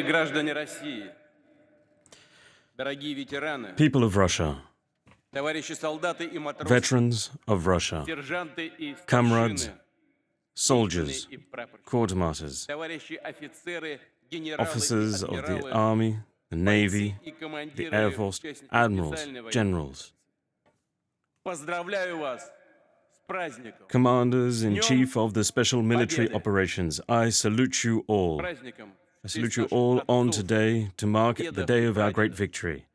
граждане России, дорогие ветераны, People of Russia, товарищи солдаты и матросы, veterans of Russia, сержанты и comrades, старшины, soldiers, и прапорщики, quartermasters, товарищи офицеры, генералы officers и of the адмиралы, army, the navy, бойцы и the командиры, air force, участники admirals, специальной военной generals, Поздравляю вас с праздником. commanders-in-chief of the special military operations. I salute you all. Праздником. I salute you all on today to mark the day of our great victory.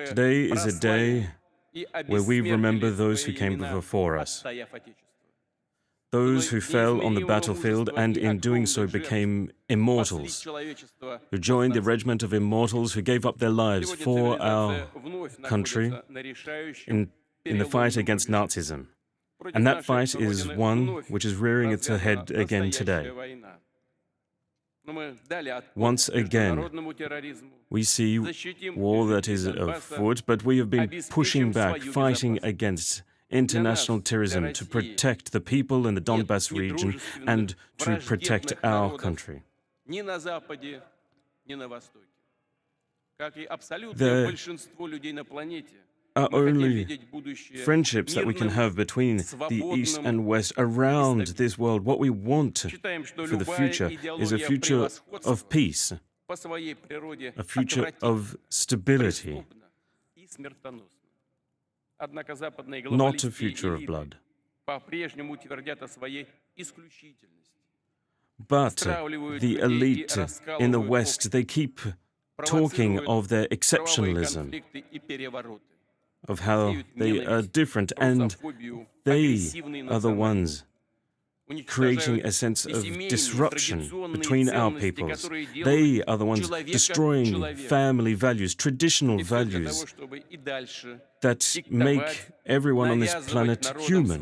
Today is a day where we remember those who came before us, those who fell on the battlefield and in doing so became immortals, who joined the regiment of immortals who gave up their lives for our country in the fight against Nazism. And that fight is one which is rearing its head again today. Once again, we see war that is afoot, but we have been pushing back, fighting against international terrorism to protect the people in the Donbass region and to protect our country. There are only friendships that we can have between the East and West around this world. What we want for the future is a future of peace, a future of stability, not a future of blood. But the elite in the West, they keep talking of their exceptionalism, of how they are different, and they are the ones creating a sense of disruption between our peoples. They are the ones destroying family values, traditional values that make everyone on this planet human.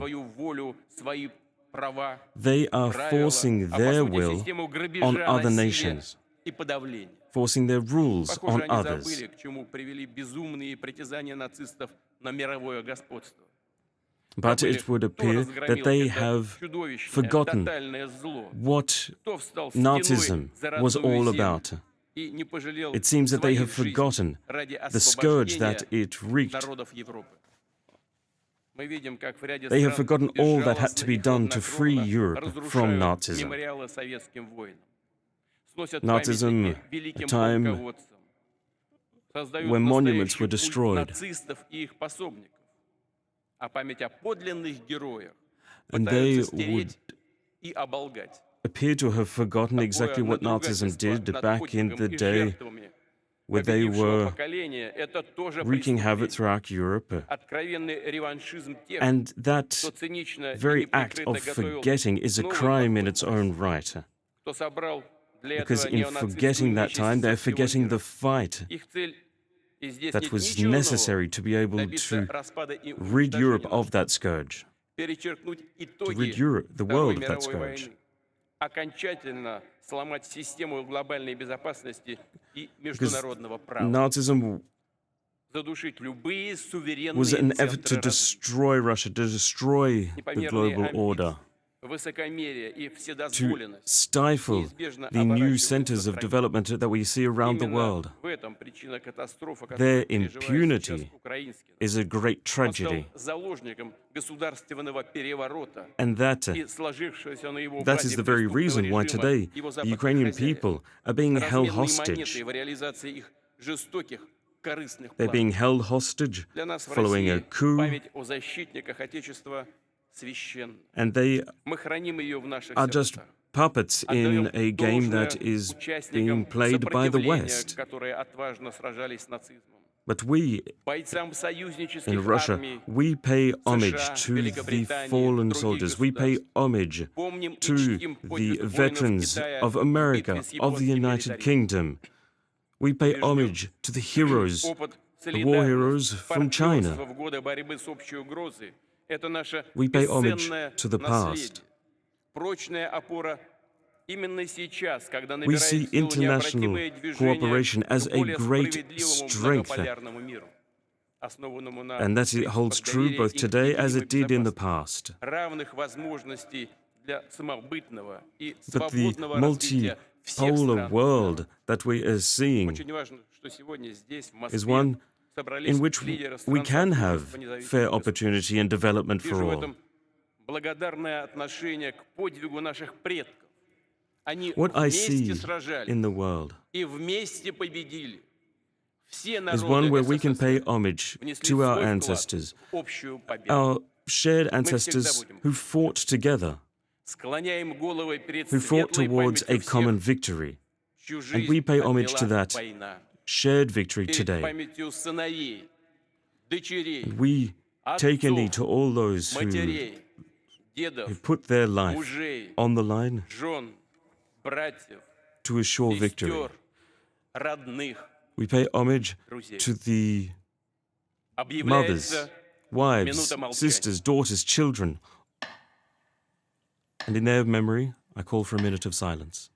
They are forcing their will on other nations, forcing their rules on others. But it would appear that they have forgotten what Nazism was all about. It seems that they have forgotten the scourge that it wreaked. They have forgotten all that had to be done to free Europe from Nazism. Nazism, a time when monuments were destroyed. And they would appear to have forgotten exactly what Nazism did back in the day, where they were wreaking havoc throughout Europe. And that very act of forgetting is a crime in its own right. Because in forgetting that time, they're forgetting the fight that was necessary to be able to rid Europe of that scourge, to rid Europe, the world, of that scourge. Because Nazism was an effort to destroy Russia, to destroy the global order, to stifle the new centers of development that we see around the world. Their impunity is a great tragedy. And that is the very reason why today the Ukrainian people are being held hostage. They're being held hostage following a coup, and they are just puppets in a game that is being played by the West. But we, in Russia, we pay homage to the fallen soldiers. We pay homage to the veterans of America, of the United Kingdom. We pay homage to the heroes, the war heroes from China. We pay homage to the past. We see international cooperation as a great strength, and that it holds true both today as it did in the past. But the всех polar стран. world that we are seeing Очень важно, что сегодня здесь, в is Москве, one собрались in which лидеры we стран can Содружества have независимых fair государств. opportunity and development for Вижу в all. этом благодарное отношение к подвигу наших предков. Они What I вместе see сражались in the world и вместе победили. Все is народы one where we can pay СССР homage внесли to our свой вклад ancestors, в общую победу. our shared Мы всегда ancestors будем who fought together, склоняем головы перед who fought светлой towards a памятью common всех, victory. чью And we жизнь pay homage to отняла that война. shared victory Перед today. памятью сыновей, дочерей, And we take a knee отцов, to all those матерей, who дедов, put their life мужей, on the line жен, братьев, to assure victory. сестер, родных, We pay homage друзей. to the mothers, Объявляется wives, минута молчания. sisters, daughters, children. And in their memory, I call for a minute of silence.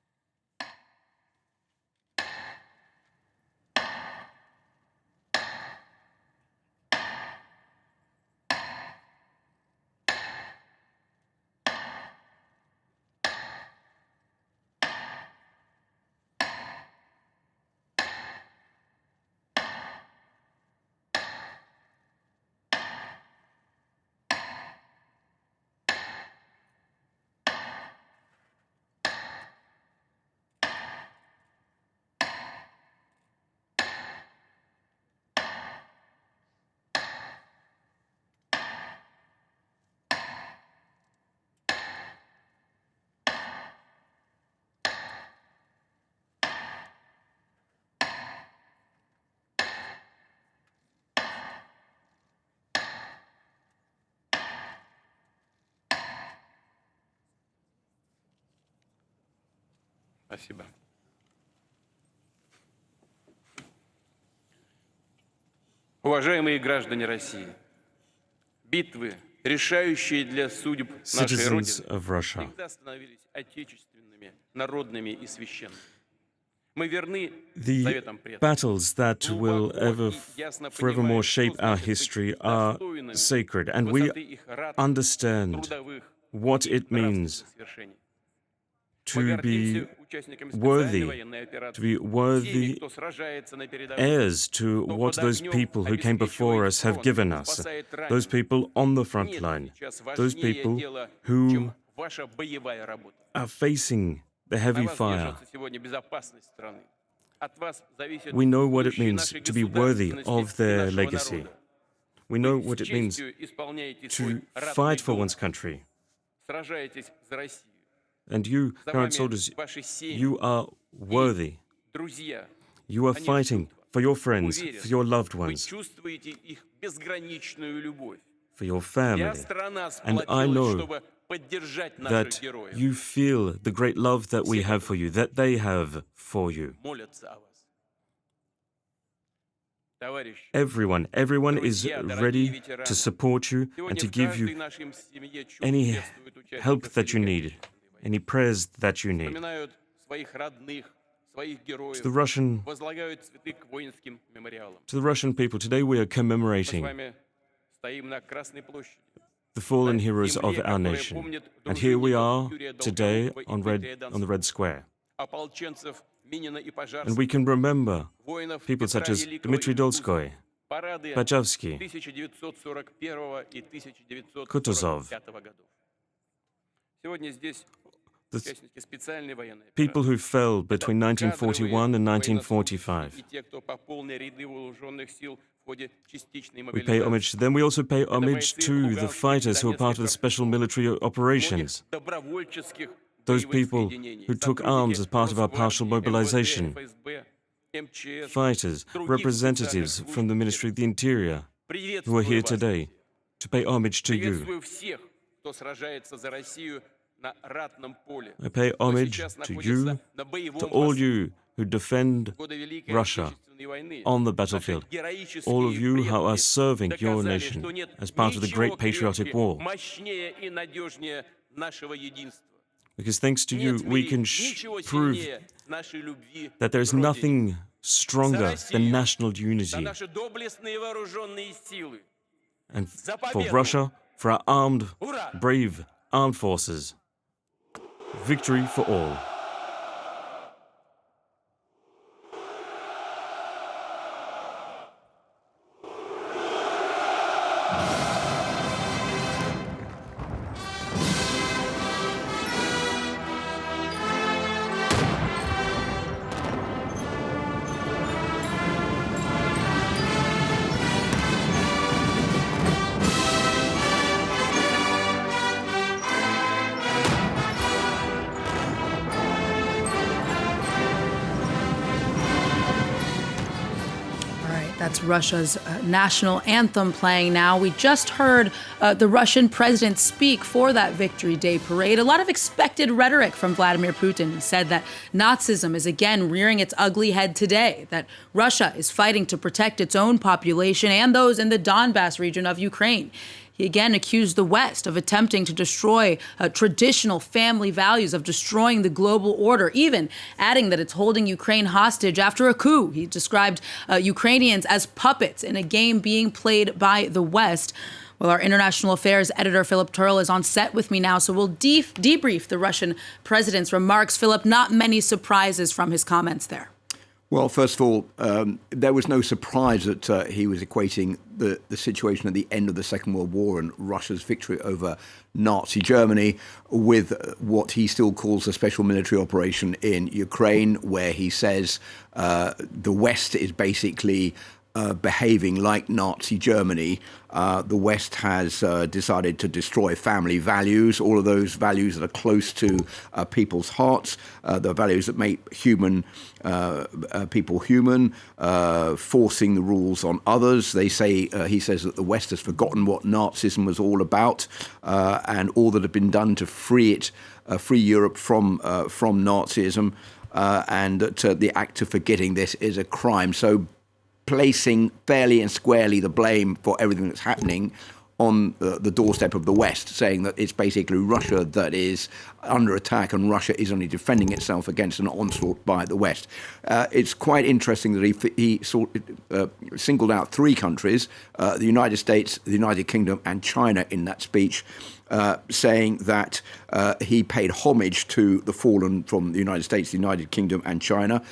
Спасибо. Уважаемые граждане России, битвы, решающие для судеб нашей Citizens Родины, of Russia, всегда становились отечественными, народными и священными. Мы верны the заветам предков. battles that will ever forevermore shape our history are sacred, and we Высоты их ратных, understand трудовых what и it means нравственных свершений. Мы to be гордимся участниками worthy, специальной военной to операции, be всеми, worthy кто сражается на передовой, heirs to what those people who came before us have given us, those people on the front Нет line, сейчас those важнее people дела, who чем ваша боевая работа. are facing the heavy На вас fire. держится сегодня безопасность страны. От вас зависит We know what it будущее means нашей to be worthy государственности of и their нашего legacy. народа. We know Вы what с it means честью исполняете to свой ратный fight for долг, one's country. сражаетесь за Россию. And you, За current вами soldiers, ваши семьи, you are worthy. друзья. You are Они fighting ждут вас. for your friends, Уверен, for your loved вы ones, чувствуете их безграничную любовь. for your Вся family. страна And I сплотилась, know чтобы поддержать наших that героев. you feel the great love that we have for you, that they have for you. Молятся о вас. Товарищи, Everyone is друзья, дорогие ready ветераны, to support you and сегодня to в give каждой you нашей семье any чувствуют участника help that you Великой need, Отечественной войны. any prayers that you need. Вспоминают своих родных, своих To героев, the Russian, возлагают цветы к воинским мемориалам. to the Russian people, today we are Мы с commemorating вами стоим на Красной площади. the fallen на heroes of земле, our которая nation. помнит And here we are дружинников Юрия today Долгорукова и on Дмитрия the Red Square. ополченцев Минина и And Пожарского, we can remember воинов people Петра such as Великого Dmitry и Кутузова. Dolskoy, Парады Bajavsky, 1941 и Kutuzov. 1945 годов. Сегодня здесь the участники специальной военной people операции. who fell between 1941 and 1945. И те, кто пополнили ряды вооруженных сил в ходе частичной We pay мобилизации. homage to them. We also pay homage to the fighters who are part of the special military operations, Многих добровольческих those боевых people соединений, who took сотрудники arms as part of our partial Росгвардии, mobilization, МВД, ФСБ, МЧС, fighters, других representatives специальных from the служб. Ministry of the Interior who are Приветствую here вас today все. to pay homage to you. Приветствую всех, кто сражается за Россию на ратном поле. I pay Кто homage сейчас to находится you, на боевом to all посту you who defend в годы Великой Russia Отечественной войны. on the Наши battlefield, героические all of you who are предки serving your доказали, nation что нет as part of the ничего great patriotic крепче, war. мощнее и надежнее нашего единства. Because thanks to Нет you, в we мире can ничего prove сильнее нашей любви that there is к Родине. nothing stronger than national За unity. наши доблестные вооруженные силы. And За for победу! Russia, for our armed, Ура! brave armed forces. Victory for all. That's Russia's national anthem playing now. We just heard the Russian president speak for that Victory Day parade. A lot of expected rhetoric from Vladimir Putin. He said that Nazism is again rearing its ugly head today, that Russia is fighting to protect its own population and those in the Donbass region of Ukraine. He again accused the West of attempting to destroy traditional family values, of destroying the global order, even adding that it's holding Ukraine hostage after a coup. He described Ukrainians as puppets in a game being played by the West. Well, our international affairs editor, Philip Turl, is on set with me now, so we'll debrief the Russian president's remarks. Philip, not many surprises from his comments there. Well, first of all, there was no surprise that he was equating the situation at the end of the Second World War and Russia's victory over Nazi Germany with what he still calls a special military operation in Ukraine, where he says the West is basically behaving like Nazi Germany. The West has decided to destroy family values, all of those values that are close to people's hearts, the values that make people human, forcing the rules on others. They say, he says that the West has forgotten what Nazism was all about, and all that had been done to free Europe from Nazism, and that the act of forgetting this is a crime. So placing fairly and squarely the blame for everything that's happening on the doorstep of the West, saying that it's basically Russia that is under attack and Russia is only defending itself against an onslaught by the West. It's quite interesting that he singled out three countries, the United States, the United Kingdom and China in that speech, saying that he paid homage to the fallen from the United States, the United Kingdom and China.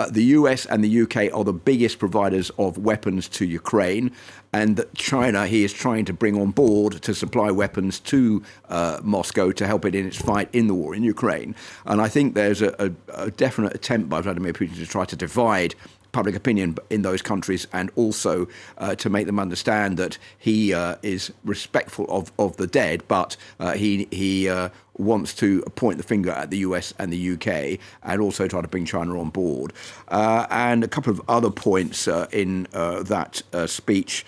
The US and the UK are the biggest providers of weapons to Ukraine, and that China he is trying to bring on board to supply weapons to Moscow to help it in its fight in the war in Ukraine. And I think there's a definite attempt by Vladimir Putin to try to divide public opinion in those countries, and also to make them understand that he is respectful of the dead, but he wants to point the finger at the US and the UK, and also try to bring China on board. And a couple of other points in that speech.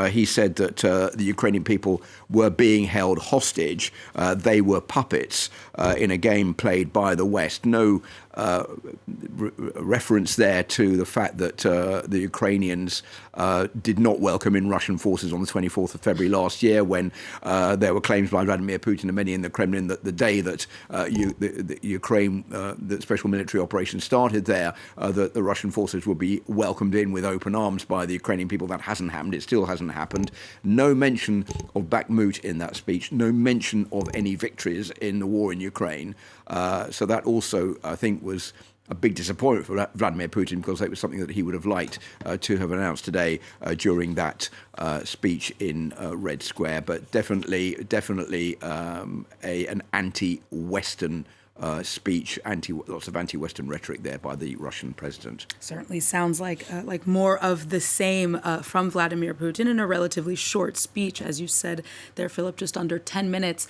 He said that the Ukrainian people were being held hostage. They were puppets in a game played by the West. No reference there to the fact that the Ukrainians did not welcome in Russian forces on the 24th of February last year, when there were claims by Vladimir Putin and many in the Kremlin that the day that the Ukraine, the special military operation started there, that the Russian forces would be welcomed in with open arms by the Ukrainian people. That hasn't happened. It still hasn't happened. No mention of Bakhmut in that speech. No mention of any victories in the war in Ukraine. So that also, I think, was a big disappointment for Vladimir Putin, because it was something that he would have liked to have announced today during that speech in Red Square. But definitely an anti-Western speech, lots of anti-Western rhetoric there by the Russian president. Certainly sounds like more of the same from Vladimir Putin in a relatively short speech, as you said there, Philip, just under 10 minutes.